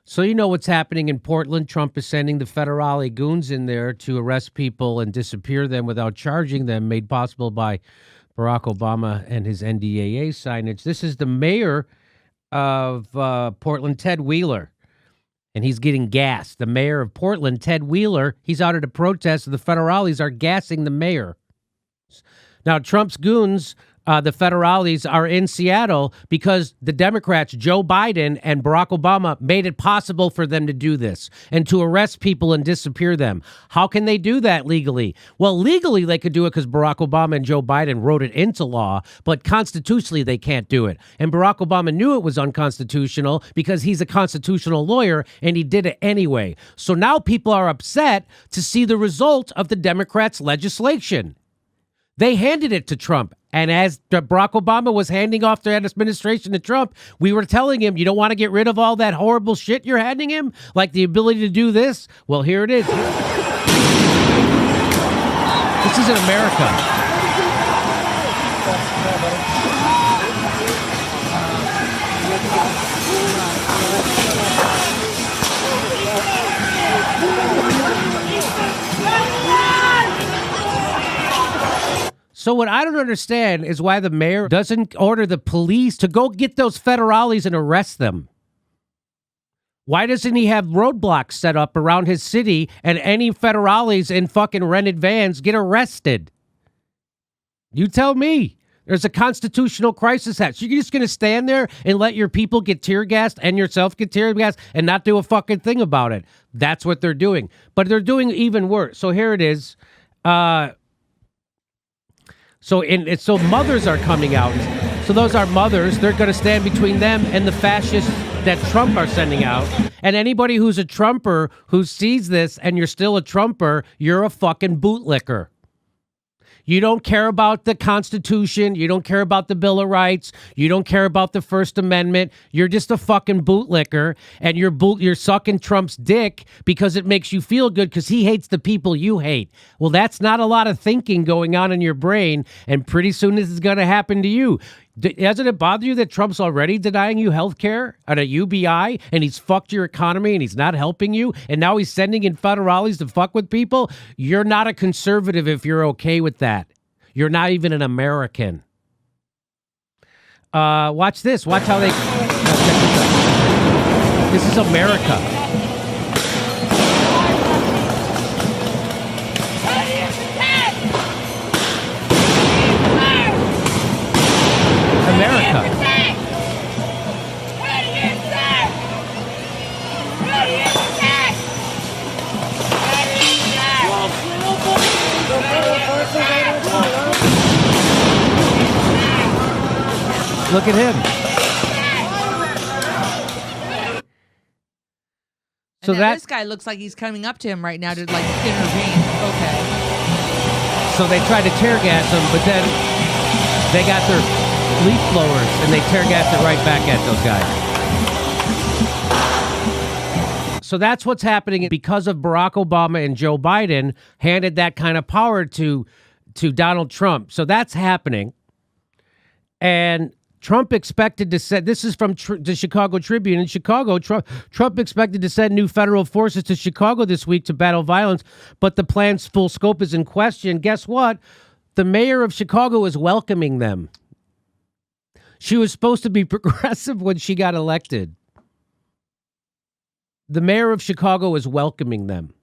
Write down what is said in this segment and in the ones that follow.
So you know what's happening in Portland. Trump is sending the federale goons in there to arrest people and disappear them without charging them, made possible by Barack Obama and his NDAA signage. This is the mayor of Portland, Ted Wheeler, and he's getting gassed. The mayor of Portland, Ted Wheeler, he's out at a protest, and the federales are gassing the mayor. Now, Trump's goons, the federales, are in Seattle because the Democrats, Joe Biden and Barack Obama, made it possible for them to do this and to arrest people and disappear them. How can they do that legally? Well, legally, they could do it because Barack Obama and Joe Biden wrote it into law, but constitutionally, they can't do it. And Barack Obama knew it was unconstitutional because he's a constitutional lawyer, and he did it anyway. So now people are upset to see the result of the Democrats' legislation. They handed it to Trump. And as Barack Obama was handing off the administration to Trump, we were telling him, you don't want to get rid of all that horrible shit you're handing him? Like the ability to do this? Well, here it is. This isn't America. So what I don't understand is why the mayor doesn't order the police to go get those federales and arrest them. Why doesn't he have roadblocks set up around his city and any federales in fucking rented vans get arrested? You tell me. There's a constitutional crisis hat. So you're just going to stand there and let your people get tear gassed and yourself get tear gassed and not do a fucking thing about it. That's what they're doing. But they're doing even worse. So here it is. So mothers are coming out. So those are mothers. They're going to stand between them and the fascists that Trump are sending out. And anybody who's a Trumper who sees this and you're still a Trumper, you're a fucking bootlicker. You don't care about the Constitution. You don't care about the Bill of Rights. You don't care about the First Amendment. You're just a fucking bootlicker, and you're sucking Trump's dick because it makes you feel good because he hates the people you hate. Well, that's not a lot of thinking going on in your brain, and pretty soon this is going to happen to you. Doesn't it bother you that Trump's already denying you health care and a UBI, and he's fucked your economy, and he's not helping you, and now he's sending in federales to fuck with people? You're not a conservative if you're okay with that. You're not even an American. Watch this. Watch how they... This is America. America. Look at him. So this guy looks like he's coming up to him right now to like intervene. Okay. So they tried to tear gas him, but then they got their leaf blowers and they tear gassed it right back at those guys. So that's what's happening because of Barack Obama and Joe Biden handed that kind of power to Donald Trump. So that's happening. And Trump expected to send, this is from the Chicago Tribune. In Chicago, Trump expected to send new federal forces to Chicago this week to battle violence, but the plan's full scope is in question. Guess what? The mayor of Chicago is welcoming them. She was supposed to be progressive when she got elected. The mayor of Chicago is welcoming them.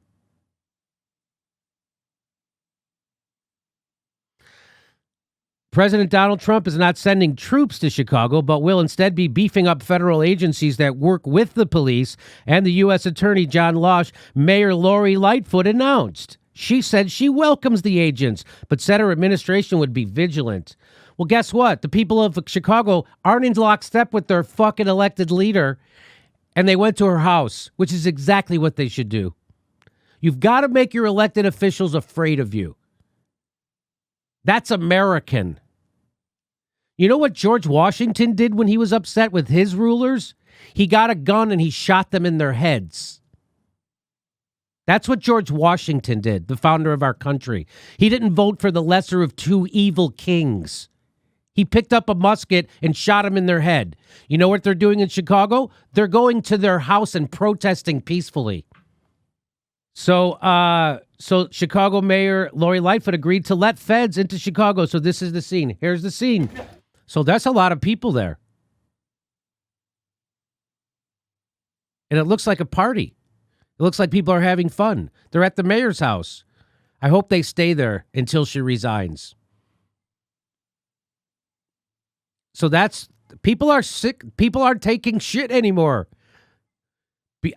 President Donald Trump is not sending troops to Chicago, but will instead be beefing up federal agencies that work with the police and the U.S. Attorney John Losh. Mayor Lori Lightfoot announced. She said she welcomes the agents, but said her administration would be vigilant. Well, guess what? The people of Chicago aren't in lockstep with their fucking elected leader, and they went to her house, which is exactly what they should do. You've got to make your elected officials afraid of you. That's American. You know what George Washington did when he was upset with his rulers? He got a gun and he shot them in their heads. That's what George Washington did, the founder of our country. He didn't vote for the lesser of two evil kings. He picked up a musket and shot him in their head. You know what they're doing in Chicago? They're going to their house and protesting peacefully. So Chicago Mayor Lori Lightfoot agreed to let feds into Chicago. So this is the scene. Here's the scene. So that's a lot of people there. And it looks like a party. It looks like people are having fun. They're at the mayor's house. I hope they stay there until she resigns. So people are sick. People aren't taking shit anymore.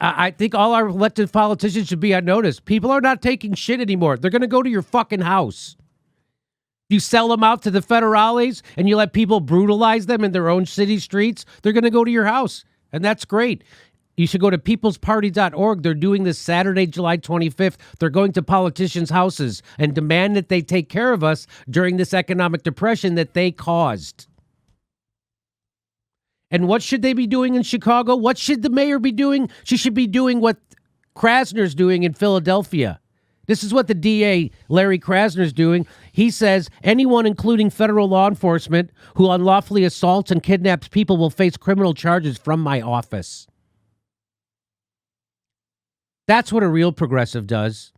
I think all our elected politicians should be on notice. People are not taking shit anymore. They're going to go to your fucking house. You sell them out to the federales and you let people brutalize them in their own city streets, they're going to go to your house. And that's great. You should go to peoplesparty.org. They're doing this Saturday, July 25th. They're going to politicians' houses and demand that they take care of us during this economic depression that they caused. And what should they be doing in Chicago? What should the mayor be doing? She should be doing what Krasner's doing in Philadelphia. This is what the DA, Larry Krasner's doing. He says anyone, including federal law enforcement, who unlawfully assaults and kidnaps people will face criminal charges from my office. That's what a real progressive does,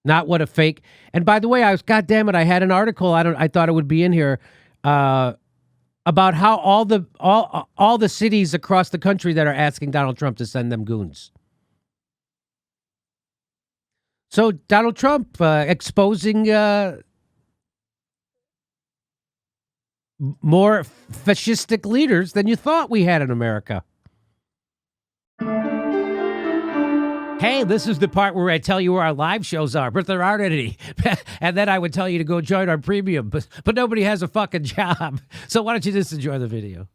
not what a fake. And by the way, I had an article. I thought it would be in here. About how all the cities across the country that are asking Donald Trump to send them goons. So Donald Trump exposing more fascistic leaders than you thought we had in America. Hey, this is the part where I tell you where our live shows are, but there aren't any. And then I would tell you to go join our premium, but nobody has a fucking job. So why don't you just enjoy the video?